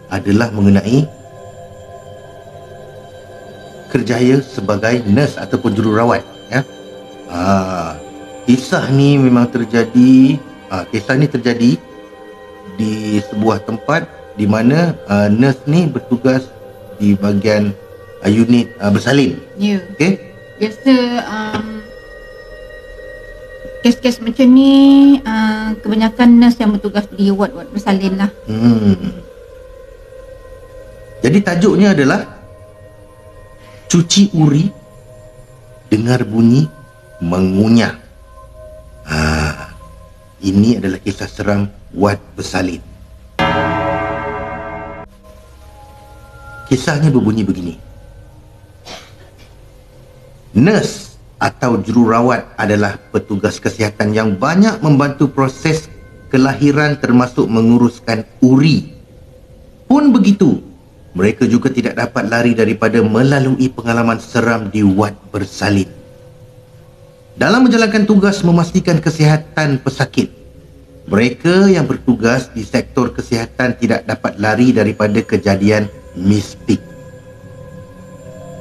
adalah mengenai kerjaya sebagai nurse ataupun jururawat, ya. Kisah ni memang terjadi. Kisah ni terjadi di sebuah tempat di mana nurse ni bertugas di bahagian unit bersalin. Ya. Okey. Biasa kes-kes macam ni kebanyakan nurse yang bertugas di ward-ward bersalin lah. Jadi tajuknya adalah cuci uri, dengar bunyi mengunyah. Ini adalah kisah seram ward bersalin. Kisahnya berbunyi begini. Nurse atau jururawat adalah petugas kesihatan yang banyak membantu proses kelahiran termasuk menguruskan uri. Pun begitu, mereka juga tidak dapat lari daripada melalui pengalaman seram di ward bersalin. Dalam menjalankan tugas memastikan kesihatan pesakit, mereka yang bertugas di sektor kesihatan tidak dapat lari daripada kejadian mistik.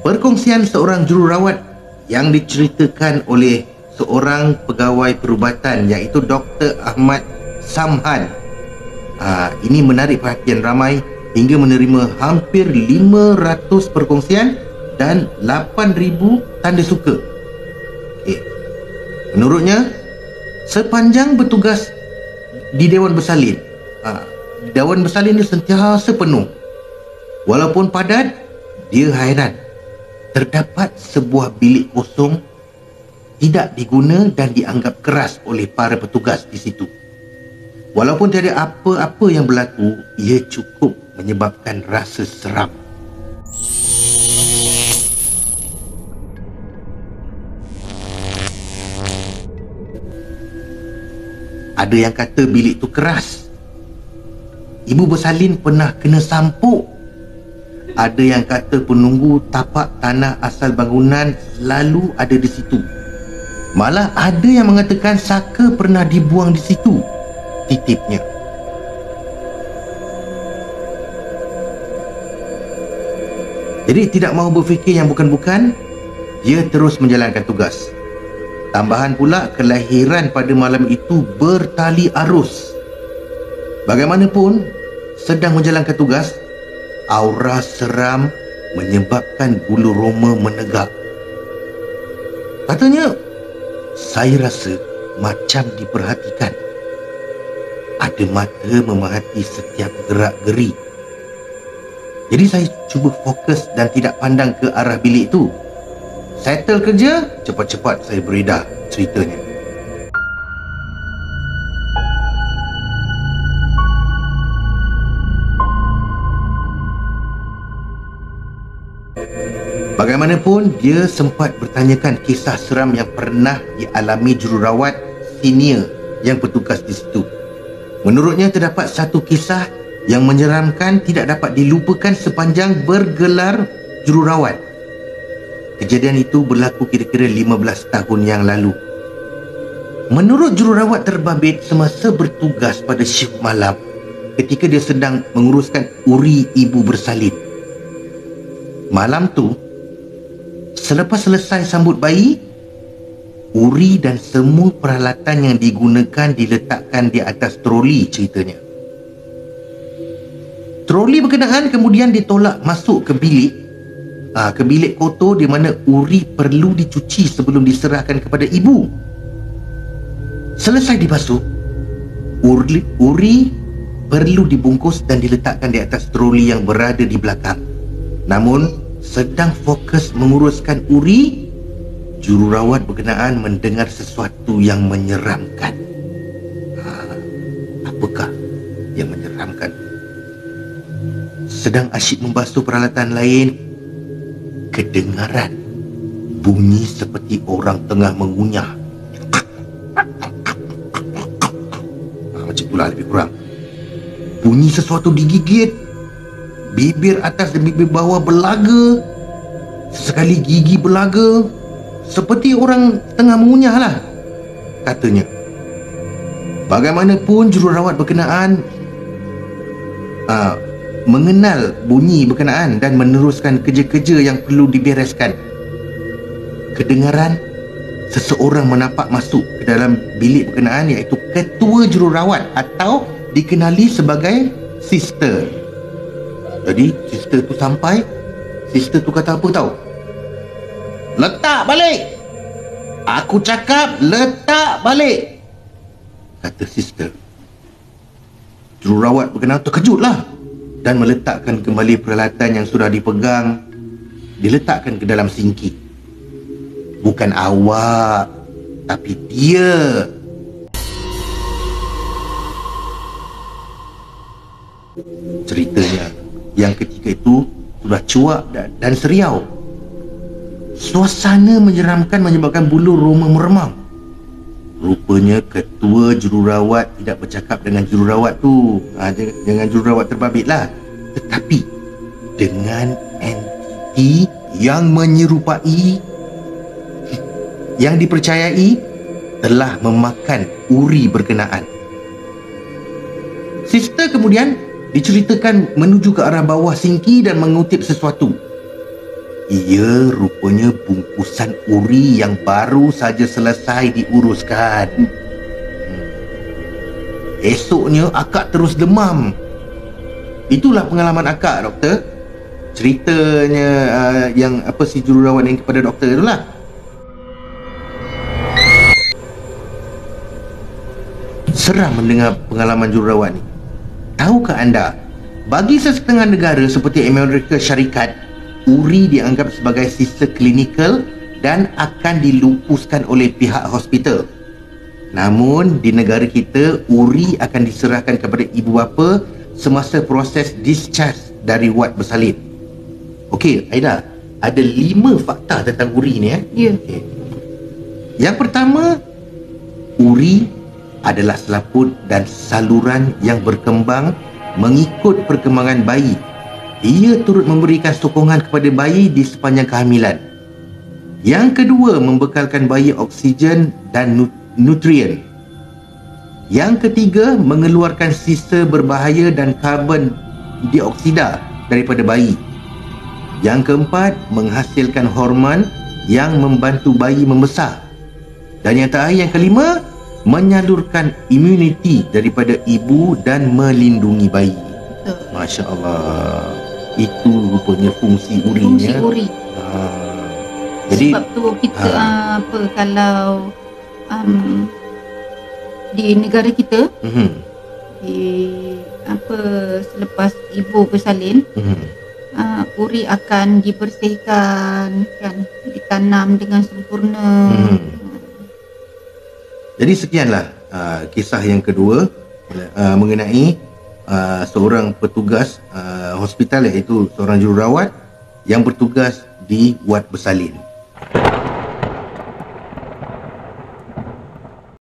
Perkongsian seorang jururawat yang diceritakan oleh seorang pegawai perubatan iaitu Dr. Ahmad Samhan. Ini menarik perhatian ramai hingga menerima hampir 500 perkongsian dan 8,000 tanda suka. Menurutnya, sepanjang bertugas di Dewan Bersalin, Dewan Bersalin ini sentiasa penuh. Walaupun padat, dia hairan terdapat sebuah bilik kosong tidak diguna dan dianggap keras oleh para petugas di situ. Walaupun tiada apa-apa yang berlaku, ia cukup menyebabkan rasa seram. Ada yang kata bilik tu keras. Ibu bersalin pernah kena sampuk. Ada yang kata penunggu tapak tanah asal bangunan selalu ada di situ. Malah ada yang mengatakan saka pernah dibuang di situ, titipnya. Jadi tidak mahu berfikir yang bukan-bukan, dia terus menjalankan tugas. Tambahan pula, kelahiran pada malam itu bertali arus. Bagaimanapun, sedang menjalankan tugas, aura seram menyebabkan bulu roma menegak. Katanya, saya rasa macam diperhatikan. Ada mata memerhati setiap gerak-geri. Jadi saya cuba fokus dan tidak pandang ke arah bilik itu. Settle kerja, cepat-cepat saya beredar ceritanya. Bagaimanapun, dia sempat bertanyakan kisah seram yang pernah dialami jururawat senior yang bertugas di situ. Menurutnya terdapat satu kisah yang menyeramkan tidak dapat dilupakan sepanjang bergelar jururawat. Kejadian itu berlaku kira-kira 15 tahun yang lalu. Menurut jururawat terbabit semasa bertugas pada shift malam ketika dia sedang menguruskan uri ibu bersalin. Malam tu, selepas selesai sambut bayi, uri dan semua peralatan yang digunakan diletakkan di atas troli ceritanya. Troli berkenaan kemudian ditolak masuk ke bilik kotor di mana uri perlu dicuci sebelum diserahkan kepada ibu. Selesai dibasuh, uri perlu dibungkus dan diletakkan di atas troli yang berada di belakang. Namun, sedang fokus menguruskan uri, jururawat berkenaan mendengar sesuatu yang menyeramkan. Apakah yang menyeramkan? Sedang asyik membasuh peralatan lain, kedengaran bunyi seperti orang tengah mengunyah. Macam itulah lebih kurang. Bunyi sesuatu digigit. Bibir atas dan bibir bawah berlaga. Sesekali gigi berlaga. Seperti orang tengah mengunyah lah, katanya. Bagaimanapun jururawat berkenaan mengenal bunyi berkenaan dan meneruskan kerja-kerja yang perlu dibereskan. Kedengaran seseorang menapak masuk ke dalam bilik berkenaan, iaitu ketua jururawat atau dikenali sebagai sister. Jadi sister tu sampai, sister tu kata apa tahu? "Letak balik. Aku cakap letak balik," kata sister. Jururawat berkenaan terkejutlah dan meletakkan kembali peralatan yang sudah dipegang, diletakkan ke dalam sinki. Bukan awak, tapi dia. Ceritanya yang ketika itu sudah cuak dan seriau. Suasana menyeramkan menyebabkan bulu roma meremang. Rupanya ketua jururawat tidak bercakap dengan jururawat tu, dengan jururawat terbabit lah, tetapi dengan entiti yang menyerupai, yang dipercayai telah memakan uri berkenaan. Sister kemudian diceritakan menuju ke arah bawah sinki dan mengutip sesuatu. Ia rupanya bungkusan uri yang baru saja selesai diuruskan. Esoknya akak terus demam. Itulah pengalaman akak, doktor. Ceritanya yang apa si jururawat yang kepada doktor itulah. Seram mendengar pengalaman jururawat ni. Tahukah anda, bagi sesetengah negara seperti Amerika Syarikat, uri dianggap sebagai sisa klinikal dan akan dilupuskan oleh pihak hospital. Namun di negara kita, uri akan diserahkan kepada ibu bapa semasa proses discharge dari wad bersalin. Okey, Aida, ada 5 fakta tentang uri ni. Ya. Okay. Yang pertama, uri adalah selaput dan saluran yang berkembang mengikut perkembangan bayi. Ia turut memberikan sokongan kepada bayi di sepanjang kehamilan. Yang kedua, membekalkan bayi oksigen dan nutrien. Yang ketiga, mengeluarkan sisa berbahaya dan karbon dioksida daripada bayi. Yang keempat, menghasilkan hormon yang membantu bayi membesar. Dan yang terakhir, yang kelima, menyalurkan imuniti daripada ibu dan melindungi bayi. Masya Allah. Itu rupanya fungsi urinya. Fungsi uri. Jadi sebab tu kita apa kalau di negara kita di apa selepas ibu bersalin, uri akan dibersihkan, kan, ditanam dengan sempurna. Jadi sekianlah kisah yang kedua mengenai seorang petugas hospital, iaitu seorang jururawat yang bertugas di wad bersalin.